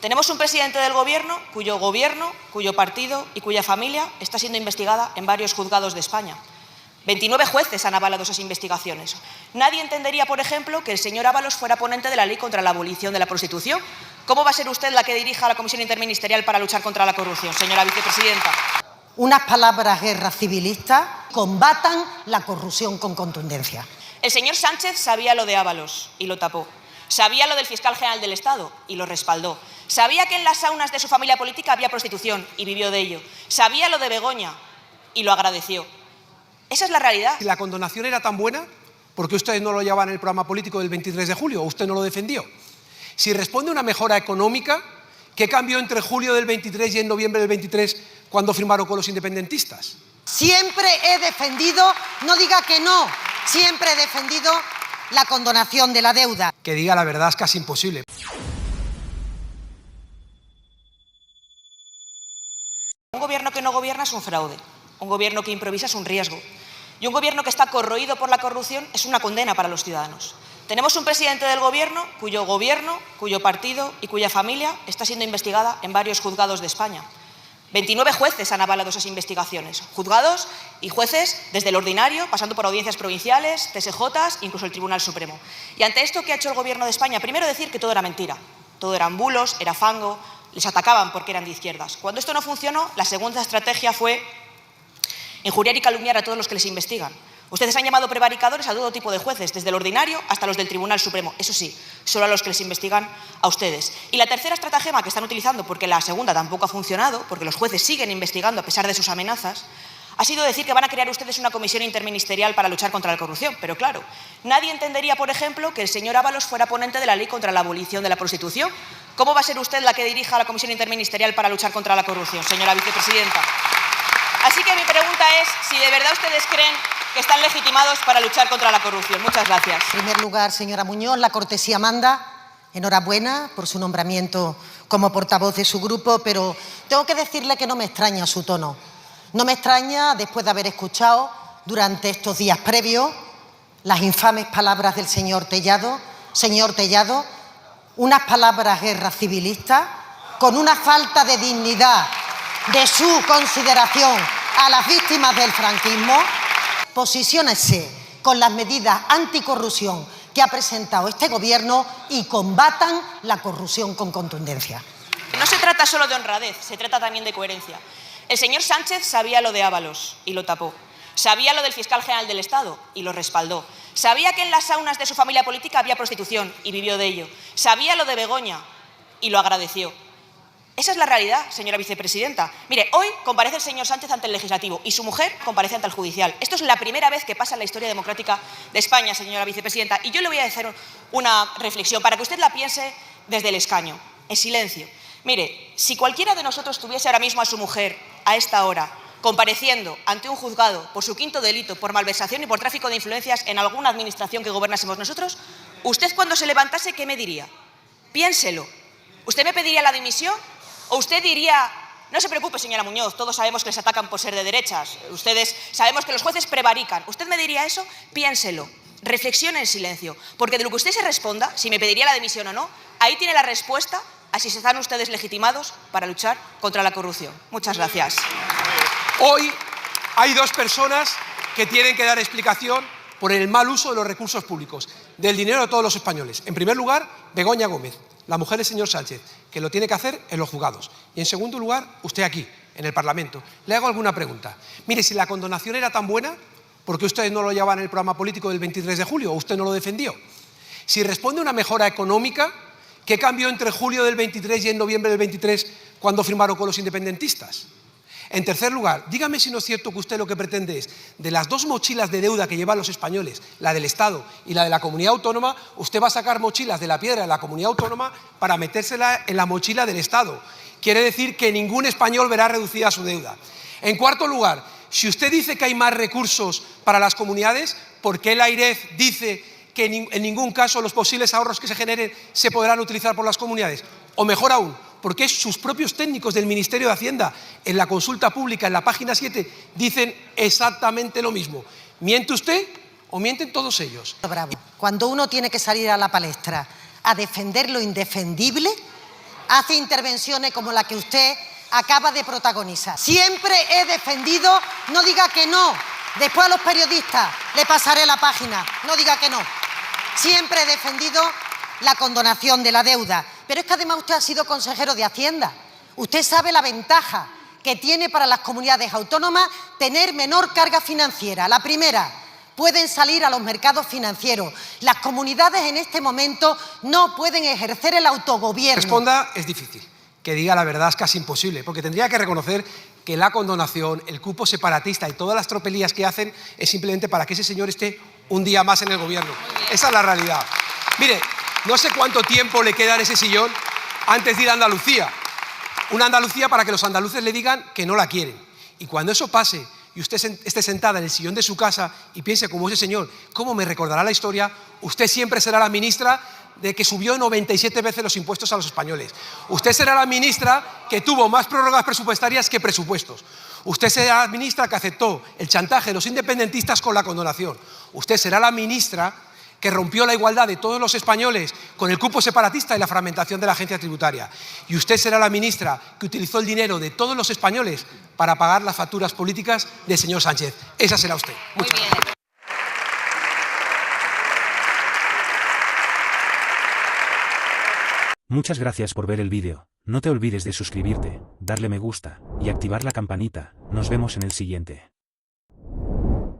Tenemos un presidente del gobierno, cuyo partido y cuya familia está siendo investigada en varios juzgados de España. 29 jueces han avalado esas investigaciones. Nadie entendería, por ejemplo, que el señor Ábalos fuera ponente de la ley contra la abolición de la prostitución. ¿Cómo va a ser usted la que dirija la Comisión Interministerial para luchar contra la corrupción, señora vicepresidenta? Unas palabras guerra civilistas combatan la corrupción con contundencia. El señor Sánchez sabía lo de Ábalos y lo tapó. Sabía lo del fiscal general del Estado y lo respaldó. Sabía que en las saunas de su familia política había prostitución y vivió de ello. Sabía lo de Begoña y lo agradeció. Esa es la realidad. Si la condonación era tan buena, ¿por qué ustedes no lo llevaban en el programa político del 23 de julio? ¿O usted no lo defendió? Si responde a una mejora económica, ¿qué cambió entre julio del 23 y en noviembre del 23 cuando firmaron con los independentistas? Siempre he defendido, no diga que no, siempre he defendido la condonación de la deuda. Que diga la verdad es casi imposible. Un gobierno que no gobierna es un fraude, un gobierno que improvisa es un riesgo y un gobierno que está corroído por la corrupción es una condena para los ciudadanos. Tenemos un presidente del gobierno, cuyo partido y cuya familia está siendo investigada en varios juzgados de España. 29 jueces han avalado esas investigaciones, juzgados y jueces desde el ordinario, pasando por audiencias provinciales, TSJs, incluso el Tribunal Supremo. Y ante esto, ¿qué ha hecho el Gobierno de España? Primero decir que todo era mentira, todo eran bulos, era fango, les atacaban porque eran de izquierdas. Cuando esto no funcionó, la segunda estrategia fue injuriar y calumniar a todos los que les investigan. Ustedes han llamado prevaricadores a todo tipo de jueces, desde el ordinario hasta los del Tribunal Supremo. Eso sí, solo a los que les investigan a ustedes. Y la tercera estratagema que están utilizando, porque la segunda tampoco ha funcionado, porque los jueces siguen investigando a pesar de sus amenazas, ha sido decir que van a crear ustedes una comisión interministerial para luchar contra la corrupción. Pero claro, nadie entendería, por ejemplo, que el señor Ábalos fuera ponente de la ley contra la abolición de la prostitución. ¿Cómo va a ser usted la que dirija la comisión interministerial para luchar contra la corrupción, señora vicepresidenta? Así que mi pregunta es si de verdad ustedes creen que están legitimados para luchar contra la corrupción. Muchas gracias. En primer lugar, señora Muñoz, la cortesía manda. Enhorabuena por su nombramiento como portavoz de su grupo, pero tengo que decirle que no me extraña su tono. No me extraña, después de haber escuchado durante estos días previos las infames palabras del señor Tellado. Señor Tellado, unas palabras guerra civilistas con una falta de dignidad de su consideración a las víctimas del franquismo. Posiciónense con las medidas anticorrupción que ha presentado este Gobierno y combatan la corrupción con contundencia. No se trata solo de honradez, se trata también de coherencia. El señor Sánchez sabía lo de Ábalos y lo tapó. Sabía lo del fiscal general del Estado y lo respaldó. Sabía que en las saunas de su familia política había prostitución y vivió de ello. Sabía lo de Begoña y lo agradeció. Esa es la realidad, señora vicepresidenta. Mire, hoy comparece el señor Sánchez ante el Legislativo y su mujer comparece ante el Judicial. Esto es la primera vez que pasa en la historia democrática de España, señora vicepresidenta. Y yo le voy a hacer una reflexión para que usted la piense desde el escaño, en silencio. Mire, si cualquiera de nosotros tuviese ahora mismo a su mujer, a esta hora, compareciendo ante un juzgado por su quinto delito, por malversación y por tráfico de influencias en alguna administración que gobernásemos nosotros, usted cuando se levantase, ¿qué me diría? Piénselo. ¿Usted me pediría la dimisión? ¿O usted diría, no se preocupe, señora Muñoz, todos sabemos que les atacan por ser de derechas, ustedes sabemos que los jueces prevarican? ¿Usted me diría eso? Piénselo, reflexione en silencio, porque de lo que usted se responda, si me pediría la dimisión o no, ahí tiene la respuesta a si están ustedes legitimados para luchar contra la corrupción. Muchas gracias. Hoy hay dos personas que tienen que dar explicación por el mal uso de los recursos públicos, del dinero de todos los españoles. En primer lugar, Begoña Gómez, la mujer del señor Sánchez, que lo tiene que hacer en los juzgados. Y en segundo lugar, usted aquí, en el Parlamento. Le hago alguna pregunta. Mire, si la condonación era tan buena, ¿por qué ustedes no lo llevaban en el programa político del 23 de julio? ¿O usted no lo defendió? Si responde a una mejora económica, ¿qué cambió entre julio del 23 y en noviembre del 23 cuando firmaron con los independentistas? En tercer lugar, dígame si no es cierto que usted lo que pretende es, de las dos mochilas de deuda que llevan los españoles, la del Estado y la de la comunidad autónoma, usted va a sacar mochilas de la piedra de la comunidad autónoma para metérsela en la mochila del Estado. Quiere decir que ningún español verá reducida su deuda. En cuarto lugar, si usted dice que hay más recursos para las comunidades, ¿por qué la AIREF dice que en ningún caso los posibles ahorros que se generen se podrán utilizar por las comunidades? O mejor aún, porque sus propios técnicos del Ministerio de Hacienda, en la consulta pública, en la página 7, dicen exactamente lo mismo. ¿Miente usted o mienten todos ellos? Bravo. Cuando uno tiene que salir a la palestra a defender lo indefendible, hace intervenciones como la que usted acaba de protagonizar. Siempre he defendido, no diga que no, después a los periodistas le pasaré la página, no diga que no. Siempre he defendido la condonación de la deuda, pero es que además usted ha sido consejero de Hacienda. Usted sabe la ventaja que tiene para las comunidades autónomas tener menor carga financiera. La primera, pueden salir a los mercados financieros. Las comunidades en este momento no pueden ejercer el autogobierno. Responda, es difícil. Que diga la verdad es casi imposible, porque tendría que reconocer que la condonación, el cupo separatista y todas las tropelías que hacen es simplemente para que ese señor esté un día más en el gobierno. Esa es la realidad. Mire, no sé cuánto tiempo le queda en ese sillón antes de ir a Andalucía. Una Andalucía para que los andaluces le digan que no la quieren. Y cuando eso pase y usted esté sentada en el sillón de su casa y piense como ese señor, ¿cómo me recordará la historia? Usted siempre será la ministra de que subió 97 veces los impuestos a los españoles. Usted será la ministra que tuvo más prórrogas presupuestarias que presupuestos. Usted será la ministra que aceptó el chantaje de los independentistas con la condonación. Usted será la ministra que rompió la igualdad de todos los españoles con el cupo separatista y la fragmentación de la agencia tributaria. Y usted será la ministra que utilizó el dinero de todos los españoles para pagar las facturas políticas del señor Sánchez. Esa será usted. Muy bien. Muchas gracias por ver el vídeo. No te olvides de suscribirte, darle me gusta y activar la campanita. Nos vemos en el siguiente.